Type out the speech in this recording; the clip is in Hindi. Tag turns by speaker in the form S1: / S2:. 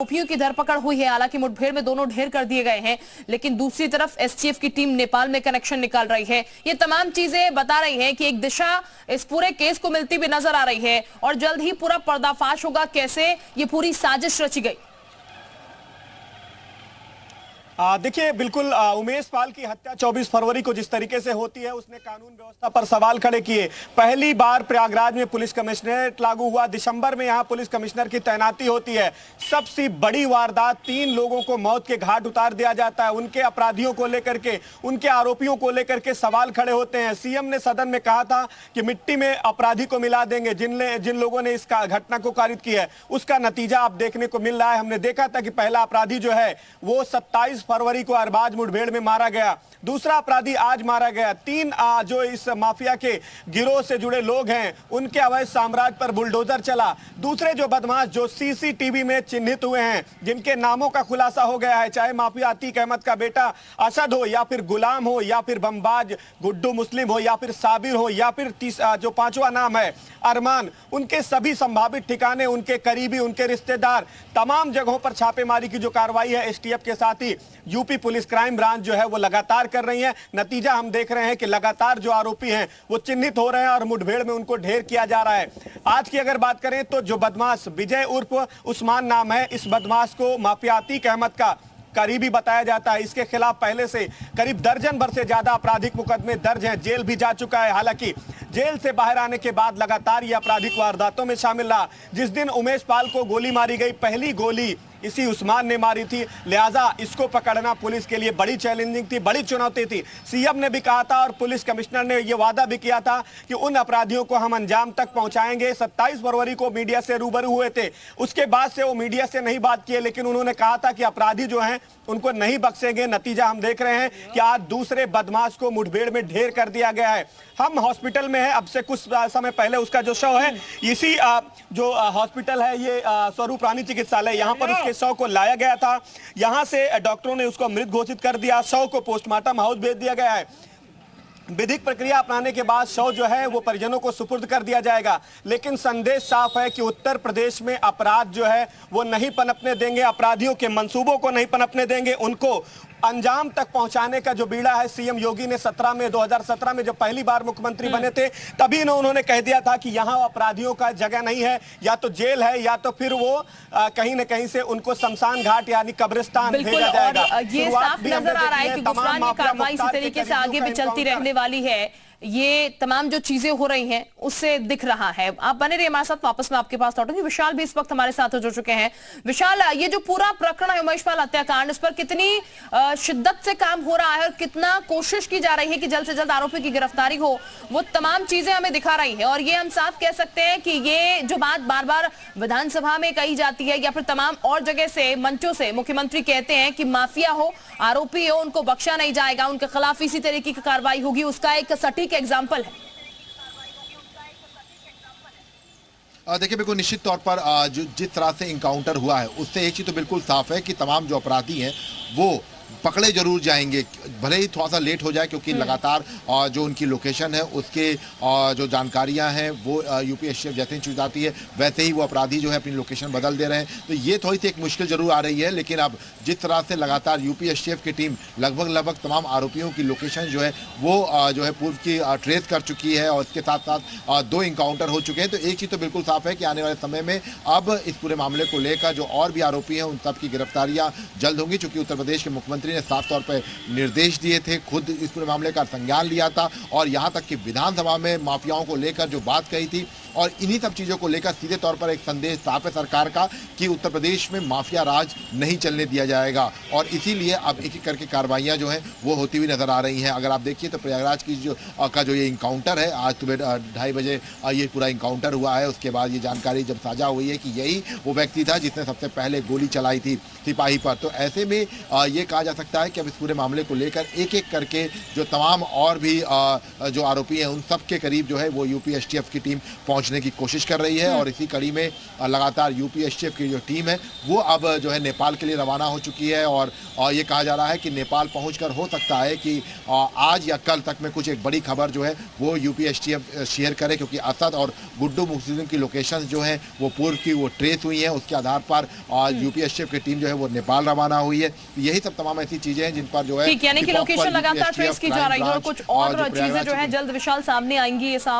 S1: आरोपियों की धरपकड़ हुई है। हालांकि मुठभेड़ में दोनों ढेर कर दिए गए हैं, लेकिन दूसरी तरफ एसटीएफ की टीम नेपाल में कनेक्शन निकाल रही है। ये तमाम चीजें बता रही हैं कि एक दिशा इस पूरे केस को मिलती भी नजर आ रही है और जल्द ही पूरा पर्दाफाश होगा कैसे ये पूरी साजिश रची गई।
S2: देखिए, बिल्कुल उमेश पाल की हत्या 24 फरवरी को जिस तरीके से होती है, उसने कानून व्यवस्था पर सवाल खड़े किए। पहली बार प्रयागराज में पुलिस कमिश्नरेट लागू हुआ, दिसंबर में यहां पुलिस कमिश्नर की तैनाती होती है। सबसे बड़ी वारदात, 3 लोगों को मौत के घाट उतार दिया जाता है। उनके अपराधियों को लेकर के, उनके आरोपियों को लेकर के सवाल खड़े होते हैं। सीएम ने सदन में कहा था कि मिट्टी में अपराधी को मिला देंगे। जिन लोगों ने इस घटना को कारित किया है, उसका नतीजा अब देखने को मिल रहा है। हमने देखा था कि पहला अपराधी जो है वो 27 फरवरी को अरबाज मुठभेड़ में मारा गया, दूसरा अपराधी आज मारा गया। 3 जो इस माफिया के गिरोह से जुड़े लोग हैं, उनके अवैध साम्राज्य पर बुलडोजर चला। दूसरे जो बदमाश जो सीसीटीवी में चिन्हित हुए हैं, जिनके नामों का खुलासा हो गया है, चाहे माफिया अतीक अहमद का बेटा असद हो, या फिर गुलाम हो, या फिर बमबाज गुड्डू मुस्लिम हो, या फिर साबिर हो, या फिर जो 5वां नाम है अरमान, उनके सभी संभावित ठिकाने, उनके करीबी, उनके रिश्तेदार, तमाम जगहों पर छापेमारी की जो कार्रवाई है एसटीएफ के साथ ही यूपी पुलिस क्राइम ब्रांच जो है वो लगातार कर रही है। नतीजा हम देख रहे हैं कि लगातार जो आरोपी हैं वो चिन्हित हो रहे हैं और मुठभेड़ में उनको ढेर किया जा रहा है। आज की अगर बात करें तो जो बदमाश विजय उर्फ उस्मान नाम है, इस बदमाश को माफिया अतीक अहमद का करीबी बताया जाता है। इसके खिलाफ पहले से करीब दर्जन भर से ज्यादा आपराधिक मुकदमे दर्ज हैं, जेल भी जा चुका है। हालांकि जेल से बाहर आने के बाद लगातार ये आपराधिक वारदातों में शामिल रहा। जिस दिन उमेश पाल को गोली मारी गई, पहली गोली इसी उस्मान ने मारी थी, लिहाजा इसको पकड़ना पुलिस के लिए बड़ी चैलेंजिंग थी, बड़ी चुनौती थी। सीएम ने भी कहा था और पुलिस कमिश्नर ने यह वादा भी किया था कि उन अपराधियों को हम अंजाम तक पहुंचाएंगे। 27 फरवरी को मीडिया से रूबरू हुए थे, उसके बाद से वो मीडिया से नहीं बात किए, लेकिन उन्होंने कहा था कि अपराधी जो हैं उनको नहीं बख्शेंगे। नतीजा हम देख रहे हैं कि आज दूसरे बदमाश को मुठभेड़ में ढेर कर दिया गया है। हम हॉस्पिटल में हैं, अब से कुछ समय पहले उसका जो शव है, इसी जो हॉस्पिटल है ये स्वरूप रानी चिकित्सालय, यहाँ पर उसके शव को लाया गया था। यहां से डॉक्टरों ने उसको मृत घोषित कर दिया। शव को पोस्टमार्टम हाउस भेज दिया गया है। विधिक प्रक्रिया अपनाने के बाद शव जो है वो परिजनों को सुपुर्द कर दिया जाएगा। लेकिन संदेश साफ है कि उत्तर प्रदेश में अपराध जो है वो नहीं पनपने देंगे, अपराधियों के मंसूबों को नहीं पनपने देंगे। उनको अंजाम तक पहुंचाने का जो बीड़ा है, सीएम योगी ने 2017 में जब पहली बार मुख्यमंत्री बने थे, तभी उन्होंने कह दिया था कि यहां अपराधियों का जगह नहीं है, या तो जेल है या तो फिर वो कहीं न कहीं से उनको शमशान घाट यानी कब्रिस्तान भेजा जाएगा।
S1: और ये साफ नजर आ रहा है कि गुफरानी कार्रवाई इसी तरीके से आगे भी चलती रहने वाली है। ये तमाम जो चीजें हो रही हैं उससे दिख रहा है। आप बने रहिए हमारे साथ, वापस मैं आपके पास लौटूंगी। विशाल भी इस वक्त हमारे साथ जुड़ चुके हैं। विशाल, ये जो पूरा प्रकरण है उमेश पाल हत्याकांड, इस पर कितनी शिद्दत से काम हो रहा है और कितना कोशिश की जा रही है कि जल्द से जल्द आरोपी की गिरफ्तारी हो, वो तमाम चीजें हमें दिखा रही है। और ये हम साफ कह सकते हैं कि ये जो बात बार बार विधानसभा में कही जाती है या फिर तमाम और जगह से, मंचों से मुख्यमंत्री कहते हैं कि माफिया हो, आरोपी हो, उनको बख्शा नहीं जाएगा, उनके खिलाफ इसी तरीके की कार्रवाई होगी, उसका एक सटीक एग्जाम्पल है।
S3: देखिए, बिल्कुल निश्चित तौर पर जो जिस तरह से इनकाउंटर हुआ है उससे एक चीज़ तो बिल्कुल साफ है कि तमाम जो अपराधी हैं वो पकड़े जरूर जाएंगे, भले ही थोड़ा सा लेट हो जाए, क्योंकि लगातार जो उनकी लोकेशन है उसके जो जानकारियां हैं वो यूपी एसटीएफ जैसे ही चुन जाती है वैसे ही वो अपराधी जो है अपनी लोकेशन बदल दे रहे हैं। तो ये थोड़ी सी एक मुश्किल जरूर आ रही है, लेकिन अब जिस तरह से लगातार यूपी एसटीएफ की टीम लगभग तमाम आरोपियों की लोकेशन जो है वो जो है पूर्व की ट्रेस कर चुकी है और इसके साथ साथ 2 इनकाउंटर हो चुके हैं। तो एक चीज़ तो बिल्कुल साफ है कि आने वाले समय में अब इस पूरे मामले को लेकर जो और भी आरोपी हैं उन सब की गिरफ्तारियाँ जल्द होंगी, चूँकि उत्तर प्रदेश के मुख्यमंत्री ने साफ तौर पर निर्देश दिए थे, खुद इस पूरे मामले का संज्ञान लिया था और यहां तक कि विधानसभा में माफियाओं को लेकर जो बात कही थी और इन्हीं सब चीज़ों को लेकर सीधे तौर पर एक संदेश साफ है सरकार का कि उत्तर प्रदेश में माफिया राज नहीं चलने दिया जाएगा। और इसीलिए अब एक एक करके कार्रवाइयाँ जो हैं वो होती हुई नजर आ रही हैं। अगर आप देखिए तो प्रयागराज की जो ये इनकाउंटर है, आज सुबह 2:30 बजे ये पूरा इनकाउंटर हुआ है। उसके बाद ये जानकारी जब साझा हुई है कि यही वो व्यक्ति था जिसने सबसे पहले गोली चलाई थी सिपाही पर, तो ऐसे में ये कहा जा सकता है कि अब इस पूरे मामले को लेकर एक एक करके जो तमाम और भी जो आरोपी हैं उन सब के करीब जो है वो यूपी एसटीएफ की टीम पहुंचने की कोशिश कर रही है। और इसी कड़ी में लगातार यूपी एसटीएफ की जो टीम है वो अब जो है नेपाल के लिए रवाना हो चुकी है। और ये कहा जा रहा है कि नेपाल पहुंचकर हो सकता है कि आज या कल तक में कुछ एक बड़ी खबर जो है वो यूपी एसटीएफ शेयर करे, क्योंकि असद और गुड्डू मुस्लिम की लोकेशंस जो हैं वो पूर्व की वो ट्रेस हुई हैं। उसके आधार पर यूपी एसटीएफ की टीम जो है वो नेपाल रवाना हुई है। यही सब तमाम ऐसी चीजें हैं जिन पर जो है
S1: यानी कि लोकेशन लगातार ट्रेस की जा रही है और कुछ और चीजें जो है जल्द विशाल सामने आएंगी, ये साफ